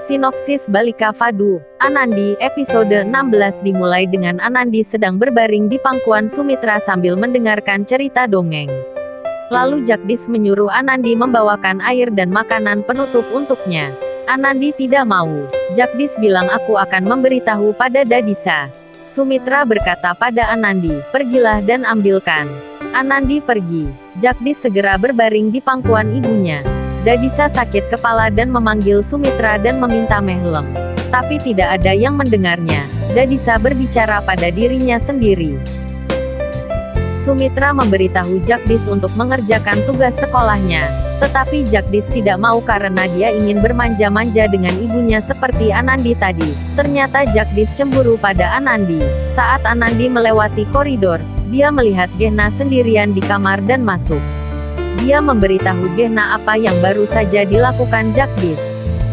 Sinopsis Balika Fadu, Anandi, episode 16 dimulai dengan Anandi sedang berbaring di pangkuan Sumitra sambil mendengarkan cerita dongeng. Lalu Jagdish menyuruh Anandi membawakan air dan makanan penutup untuknya. Anandi tidak mau. Jagdish bilang aku akan memberitahu pada Dadisa. Sumitra berkata pada Anandi, pergilah dan ambilkan. Anandi pergi. Jagdish segera berbaring di pangkuan ibunya. Dadisa sakit kepala dan memanggil Sumitra dan meminta mehlem. Tapi tidak ada yang mendengarnya. Dadisa berbicara pada dirinya sendiri. Sumitra memberitahu Jagdish untuk mengerjakan tugas sekolahnya. Tetapi Jagdish tidak mau karena dia ingin bermanja-manja dengan ibunya seperti Anandi tadi. Ternyata Jagdish cemburu pada Anandi. Saat Anandi melewati koridor, dia melihat Gehna sendirian di kamar dan masuk. Dia memberitahu Gehna apa yang baru saja dilakukan Jagdish.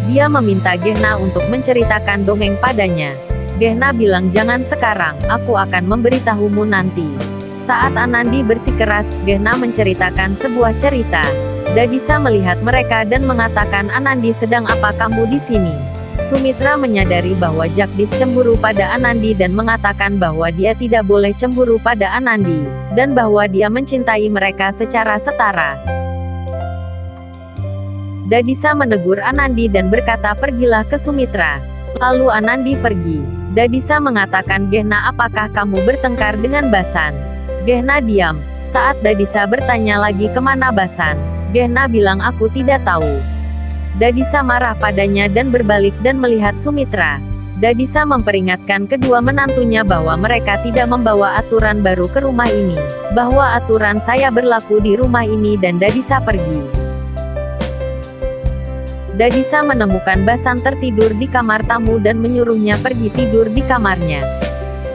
Dia meminta Gehna untuk menceritakan dongeng padanya. Gehna bilang jangan sekarang, aku akan memberitahumu nanti. Saat Anandi bersikeras, Gehna menceritakan sebuah cerita. Dadisa melihat mereka dan mengatakan Anandi sedang apa kamu di sini? Sumitra menyadari bahwa Jagdish cemburu pada Anandi dan mengatakan bahwa dia tidak boleh cemburu pada Anandi, dan bahwa dia mencintai mereka secara setara. Dadisa menegur Anandi dan berkata pergilah ke Sumitra. Lalu Anandi pergi. Dadisa mengatakan Gehna apakah kamu bertengkar dengan Basan? Gehna diam. Saat Dadisa bertanya lagi kemana Basan, Gehna bilang aku tidak tahu. Dadisa marah padanya dan berbalik dan melihat Sumitra. Dadisa memperingatkan kedua menantunya bahwa mereka tidak membawa aturan baru ke rumah ini. Bahwa aturan saya berlaku di rumah ini dan Dadisa pergi. Dadisa menemukan Basan tertidur di kamar tamu dan menyuruhnya pergi tidur di kamarnya.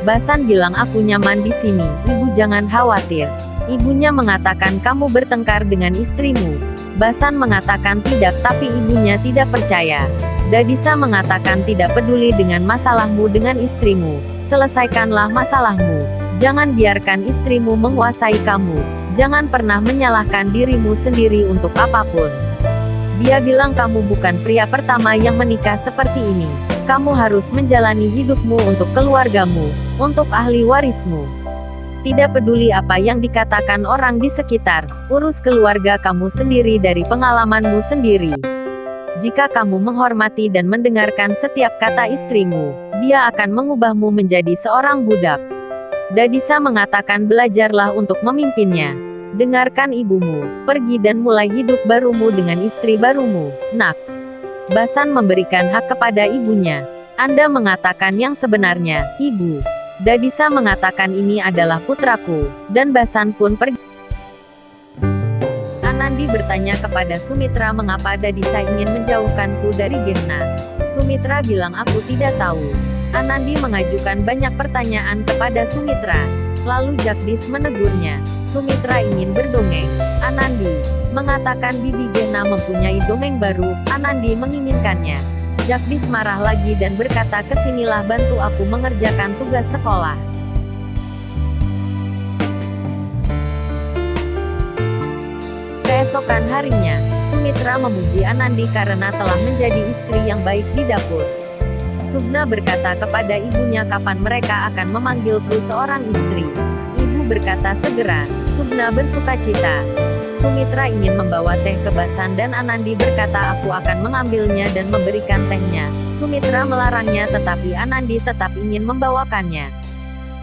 Basan bilang aku nyaman di sini, ibu jangan khawatir. Ibunya mengatakan kamu bertengkar dengan istrimu. Basan mengatakan tidak tapi ibunya tidak percaya. Dadisa mengatakan tidak peduli dengan masalahmu dengan istrimu. Selesaikanlah masalahmu. Jangan biarkan istrimu menguasai kamu. Jangan pernah menyalahkan dirimu sendiri untuk apapun. Dia bilang kamu bukan pria pertama yang menikah seperti ini. Kamu harus menjalani hidupmu untuk keluargamu, untuk ahli warismu. Tidak peduli apa yang dikatakan orang di sekitar, urus keluarga kamu sendiri dari pengalamanmu sendiri. Jika kamu menghormati dan mendengarkan setiap kata istrimu, dia akan mengubahmu menjadi seorang budak. Dadisa mengatakan belajarlah untuk memimpinnya. Dengarkan ibumu, pergi dan mulai hidup barumu dengan istri barumu, nak. Basan memberikan hak kepada ibunya. Anda mengatakan yang sebenarnya, ibu. Dadisa mengatakan ini adalah putraku, dan Basan pun pergi. Anandi bertanya kepada Sumitra mengapa Dadisa ingin menjauhkanku dari Gehna. Sumitra bilang aku tidak tahu. Anandi mengajukan banyak pertanyaan kepada Sumitra. Lalu Jagdish menegurnya. Sumitra ingin berdongeng. Anandi mengatakan bibi Gehna mempunyai dongeng baru, Anandi menginginkannya. Jagdish marah lagi dan berkata kesinilah bantu aku mengerjakan tugas sekolah. Keesokan harinya, Sumitra memuji Anandi karena telah menjadi istri yang baik di dapur. Sugna berkata kepada ibunya kapan mereka akan memanggilku seorang istri. Ibu berkata segera. Sugna bersukacita. Sumitra ingin membawa teh ke Basan dan Anandi berkata aku akan mengambilnya dan memberikan tehnya. Sumitra melarangnya tetapi Anandi tetap ingin membawakannya.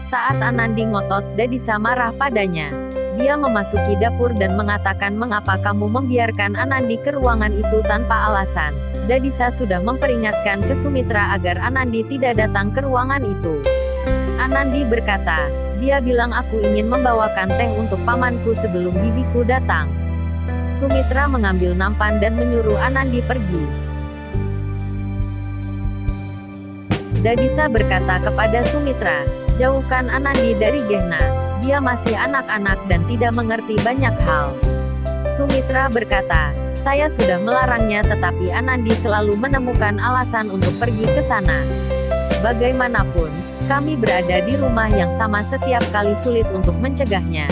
Saat Anandi ngotot, Dadisa marah padanya. Dia memasuki dapur dan mengatakan mengapa kamu membiarkan Anandi ke ruangan itu tanpa alasan. Dadisa sudah memperingatkan ke Sumitra agar Anandi tidak datang ke ruangan itu. Anandi berkata, dia bilang aku ingin membawakan teh untuk pamanku sebelum bibiku datang. Sumitra mengambil nampan dan menyuruh Anandi pergi. Dadisa berkata kepada Sumitra, jauhkan Anandi dari Gehna. Dia masih anak-anak dan tidak mengerti banyak hal. Sumitra berkata, saya sudah melarangnya tetapi Anandi selalu menemukan alasan untuk pergi ke sana. Bagaimanapun, kami berada di rumah yang sama setiap kali sulit untuk mencegahnya.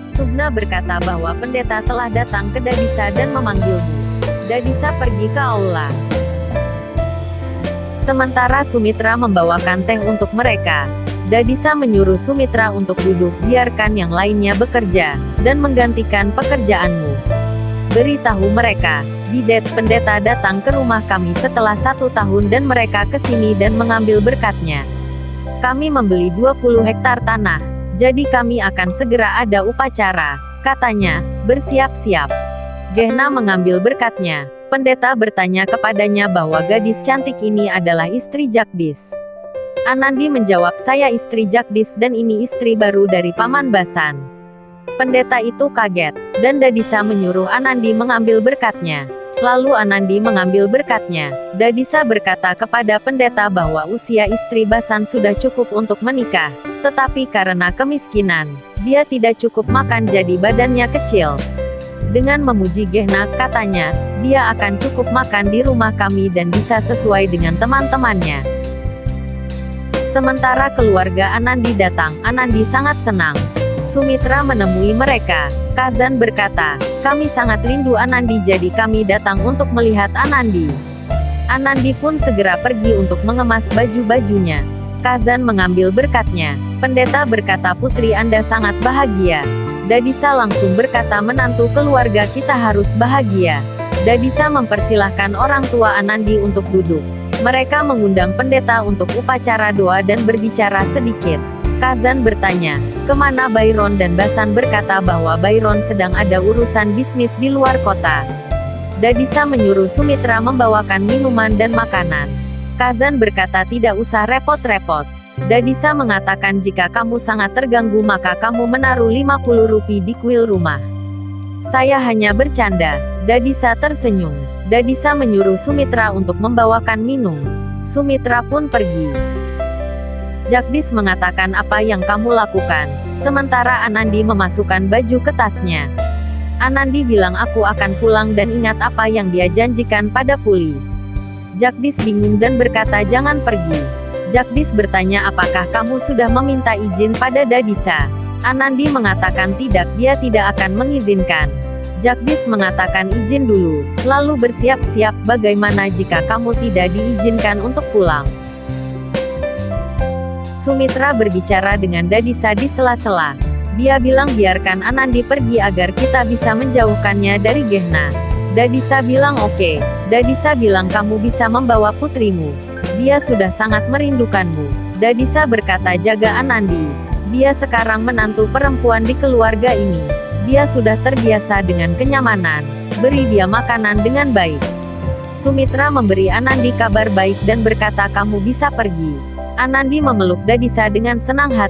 Sugna berkata bahwa pendeta telah datang ke Dadisa dan memanggilmu. Dadisa pergi ke aula. Sementara Sumitra membawakan teh untuk mereka. Dadisa menyuruh Sumitra untuk duduk, biarkan yang lainnya bekerja, dan menggantikan pekerjaanmu. Beritahu mereka, bidet pendeta datang ke rumah kami setelah 1 tahun dan mereka kesini dan mengambil berkatnya. Kami membeli 20 hektar tanah, jadi kami akan segera ada upacara, katanya, bersiap-siap. Gehna mengambil berkatnya. Pendeta bertanya kepadanya bahwa gadis cantik ini adalah istri Jagdish. Anandi menjawab, saya istri Jagdish dan ini istri baru dari Paman Basan. Pendeta itu kaget, dan Dadisa menyuruh Anandi mengambil berkatnya. Lalu Anandi mengambil berkatnya. Dadisa berkata kepada pendeta bahwa usia istri Basan sudah cukup untuk menikah, tetapi karena kemiskinan, dia tidak cukup makan jadi badannya kecil. Dengan memuji Gehna, katanya, dia akan cukup makan di rumah kami dan bisa sesuai dengan teman-temannya. Sementara keluarga Anandi datang, Anandi sangat senang. Sumitra menemui mereka. Kazan berkata, kami sangat rindu Anandi jadi kami datang untuk melihat Anandi. Anandi pun segera pergi untuk mengemas baju-bajunya. Kazan mengambil berkatnya. Pendeta berkata, putri Anda sangat bahagia. Dadisa langsung berkata, menantu keluarga kita harus bahagia. Dadisa mempersilahkan orang tua Anandi untuk duduk. Mereka mengundang pendeta untuk upacara doa dan berbicara sedikit. Kazan bertanya, kemana Byron dan Basan berkata bahwa Byron sedang ada urusan bisnis di luar kota. Dadisa menyuruh Sumitra membawakan minuman dan makanan. Kazan berkata tidak usah repot-repot. Dadisa mengatakan jika kamu sangat terganggu maka kamu menaruh 50 rupiah di kuil rumah. Saya hanya bercanda. Dadisa tersenyum. Dadisa menyuruh Sumitra untuk membawakan minum. Sumitra pun pergi. Jagdish mengatakan apa yang kamu lakukan, sementara Anandi memasukkan baju ke tasnya. Anandi bilang aku akan pulang dan ingat apa yang dia janjikan pada Puli. Jagdish bingung dan berkata jangan pergi. Jagdish bertanya apakah kamu sudah meminta izin pada Dadisa. Anandi mengatakan tidak, dia tidak akan mengizinkan. Jagdish mengatakan izin dulu, lalu bersiap-siap bagaimana jika kamu tidak diizinkan untuk pulang. Sumitra berbicara dengan Dadisa di sela-sela. Dia bilang biarkan Anandi pergi agar kita bisa menjauhkannya dari Gehna. Dadisa bilang oke. Dadisa bilang kamu bisa membawa putrimu. Dia sudah sangat merindukanmu. Dadisa berkata jaga Anandi. Dia sekarang menantu perempuan di keluarga ini. Dia sudah terbiasa dengan kenyamanan. Beri dia makanan dengan baik. Sumitra memberi Anandi kabar baik dan berkata kamu bisa pergi. Anandi memeluk Dadisa dengan senang hati.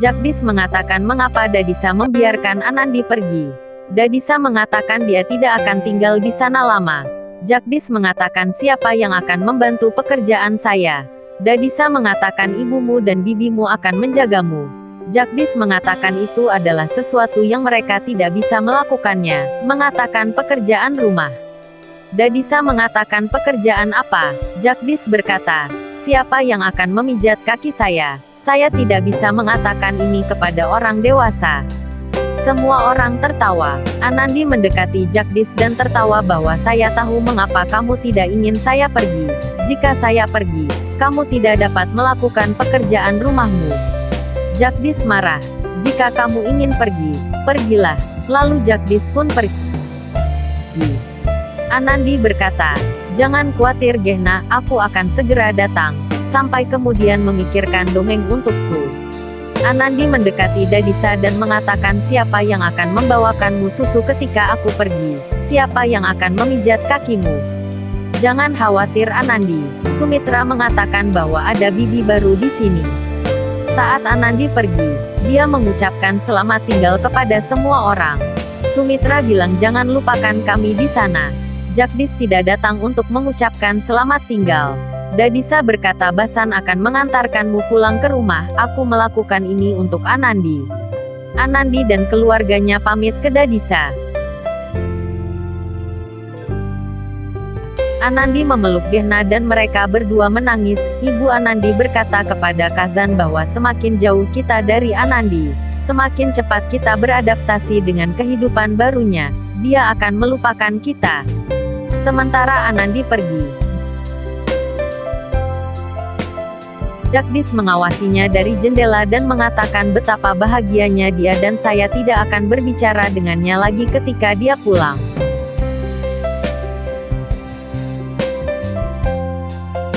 Jagdish mengatakan mengapa Dadisa membiarkan Anandi pergi. Dadisa mengatakan dia tidak akan tinggal di sana lama. Jagdish mengatakan siapa yang akan membantu pekerjaan saya. Dadisa mengatakan ibumu dan bibimu akan menjagamu. Jagdish mengatakan itu adalah sesuatu yang mereka tidak bisa melakukannya, mengatakan pekerjaan rumah. Dadisa mengatakan pekerjaan apa? Jagdish berkata, siapa yang akan memijat kaki saya? Saya tidak bisa mengatakan ini kepada orang dewasa. Semua orang tertawa. Anandi mendekati Jagdish dan tertawa bahwa saya tahu mengapa kamu tidak ingin saya pergi. Jika saya pergi, kamu tidak dapat melakukan pekerjaan rumahmu. Jagdish marah. Jika kamu ingin pergi, pergilah. Lalu Jagdish pun pergi. Anandi berkata, jangan khawatir Gehna, aku akan segera datang. Sampai kemudian memikirkan dongeng untukku. Anandi mendekati Dadisa dan mengatakan siapa yang akan membawakanmu susu ketika aku pergi. Siapa yang akan memijat kakimu. Jangan khawatir Anandi. Sumitra mengatakan bahwa ada bibi baru di sini. Saat Anandi pergi, dia mengucapkan selamat tinggal kepada semua orang. Sumitra bilang jangan lupakan kami di sana. Jagdish tidak datang untuk mengucapkan selamat tinggal. Dadisa berkata Basan akan mengantarkanmu pulang ke rumah, aku melakukan ini untuk Anandi. Anandi dan keluarganya pamit ke Dadisa. Anandi memeluk Gehna dan mereka berdua menangis. Ibu Anandi berkata kepada Kazan bahwa semakin jauh kita dari Anandi, semakin cepat kita beradaptasi dengan kehidupan barunya. Dia akan melupakan kita. Sementara Anandi pergi, Jagdish mengawasinya dari jendela dan mengatakan betapa bahagianya dia dan saya tidak akan berbicara dengannya lagi ketika dia pulang.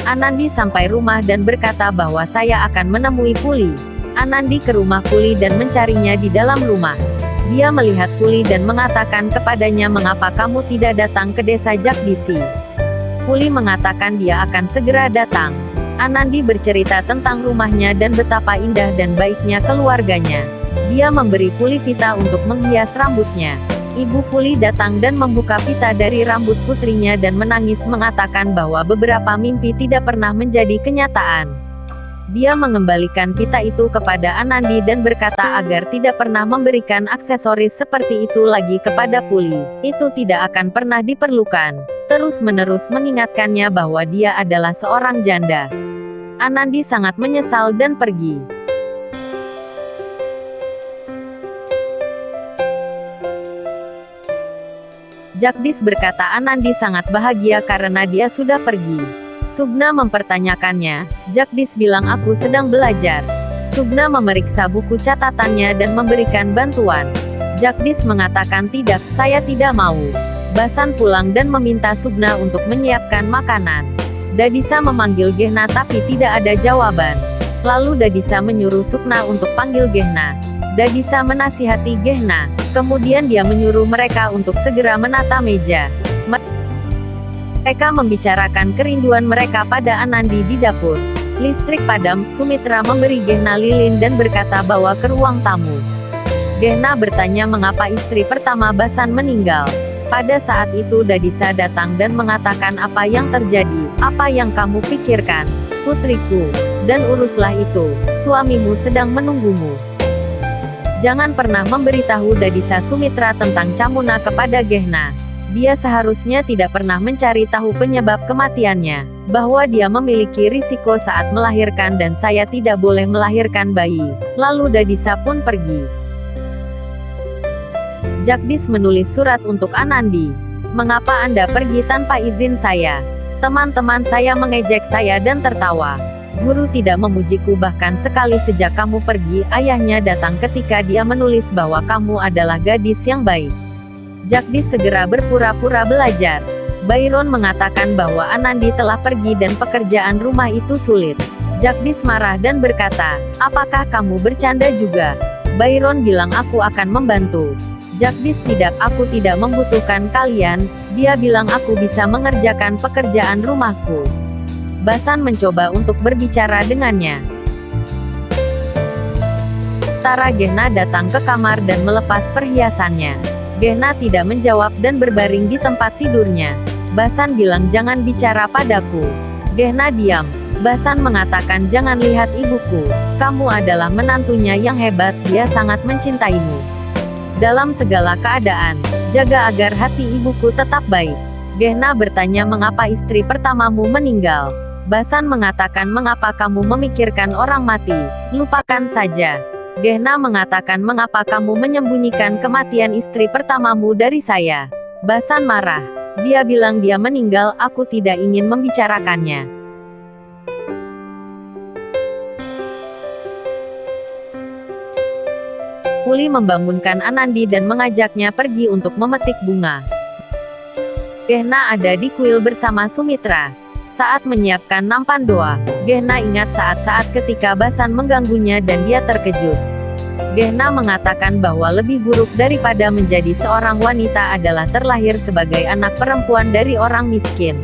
Anandi sampai rumah dan berkata bahwa saya akan menemui Puli. Anandi ke rumah Puli dan mencarinya di dalam rumah. Dia melihat Puli dan mengatakan kepadanya, mengapa kamu tidak datang ke desa Jagdishi? Puli mengatakan dia akan segera datang. Anandi bercerita tentang rumahnya dan betapa indah dan baiknya keluarganya. Dia memberi Puli pita untuk menghias rambutnya. Ibu Puli datang dan membuka pita dari rambut putrinya dan menangis mengatakan bahwa beberapa mimpi tidak pernah menjadi kenyataan. Dia mengembalikan pita itu kepada Anandi dan berkata agar tidak pernah memberikan aksesoris seperti itu lagi kepada Puli. Itu tidak akan pernah diperlukan. Terus-menerus mengingatkannya bahwa dia adalah seorang janda. Anandi sangat menyesal dan pergi. Jagdish berkata Anandi sangat bahagia karena dia sudah pergi. Sugna mempertanyakannya. Jagdish bilang aku sedang belajar. Sugna memeriksa buku catatannya dan memberikan bantuan. Jagdish mengatakan tidak, saya tidak mau. Basan pulang dan meminta Sugna untuk menyiapkan makanan. Dadisa memanggil Gehna tapi tidak ada jawaban. Lalu Dadisa menyuruh Sugna untuk panggil Gehna. Dadisa menasihati Gehna. Kemudian dia menyuruh mereka untuk segera menata meja. Mereka membicarakan kerinduan mereka pada Anandi di dapur. Listrik padam, Sumitra memberi Gehna lilin dan berkata bawa ke ruang tamu. Gehna bertanya mengapa istri pertama Basan meninggal. Pada saat itu Dadisa datang dan mengatakan apa yang terjadi, apa yang kamu pikirkan, putriku, dan uruslah itu, suamimu sedang menunggumu. Jangan pernah memberitahu Dadisa Sumitra tentang Camuna kepada Gehna. Dia seharusnya tidak pernah mencari tahu penyebab kematiannya, bahwa dia memiliki risiko saat melahirkan dan saya tidak boleh melahirkan bayi. Lalu Dadisa pun pergi. Jagdish menulis surat untuk Anandi. Mengapa Anda pergi tanpa izin saya? Teman-teman saya mengejek saya dan tertawa. Guru tidak memujiku bahkan sekali sejak kamu pergi. Ayahnya datang ketika dia menulis bahwa kamu adalah gadis yang baik. Jagdish segera berpura-pura belajar. Byron mengatakan bahwa Anandi telah pergi dan pekerjaan rumah itu sulit. Jagdish marah dan berkata, apakah kamu bercanda juga? Byron bilang aku akan membantu. Jagdish tidak, aku tidak membutuhkan kalian, dia bilang aku bisa mengerjakan pekerjaan rumahku. Basan mencoba untuk berbicara dengannya. Tara Gehna datang ke kamar dan melepas perhiasannya. Gehna tidak menjawab dan berbaring di tempat tidurnya. Basan bilang jangan bicara padaku. Gehna diam. Basan mengatakan jangan lihat ibuku. Kamu adalah menantunya yang hebat, dia sangat mencintaimu. Dalam segala keadaan, jaga agar hati ibuku tetap baik. Gehna bertanya mengapa istri pertamamu meninggal. Basan mengatakan mengapa kamu memikirkan orang mati, lupakan saja. Gehna mengatakan mengapa kamu menyembunyikan kematian istri pertamamu dari saya. Basan marah. Dia bilang dia meninggal, aku tidak ingin membicarakannya. Puli membangunkan Anandi dan mengajaknya pergi untuk memetik bunga. Gehna ada di kuil bersama Sumitra. Saat menyiapkan nampan doa, Gehna ingat saat-saat ketika Basan mengganggunya dan dia terkejut. Gehna mengatakan bahwa lebih buruk daripada menjadi seorang wanita adalah terlahir sebagai anak perempuan dari orang miskin.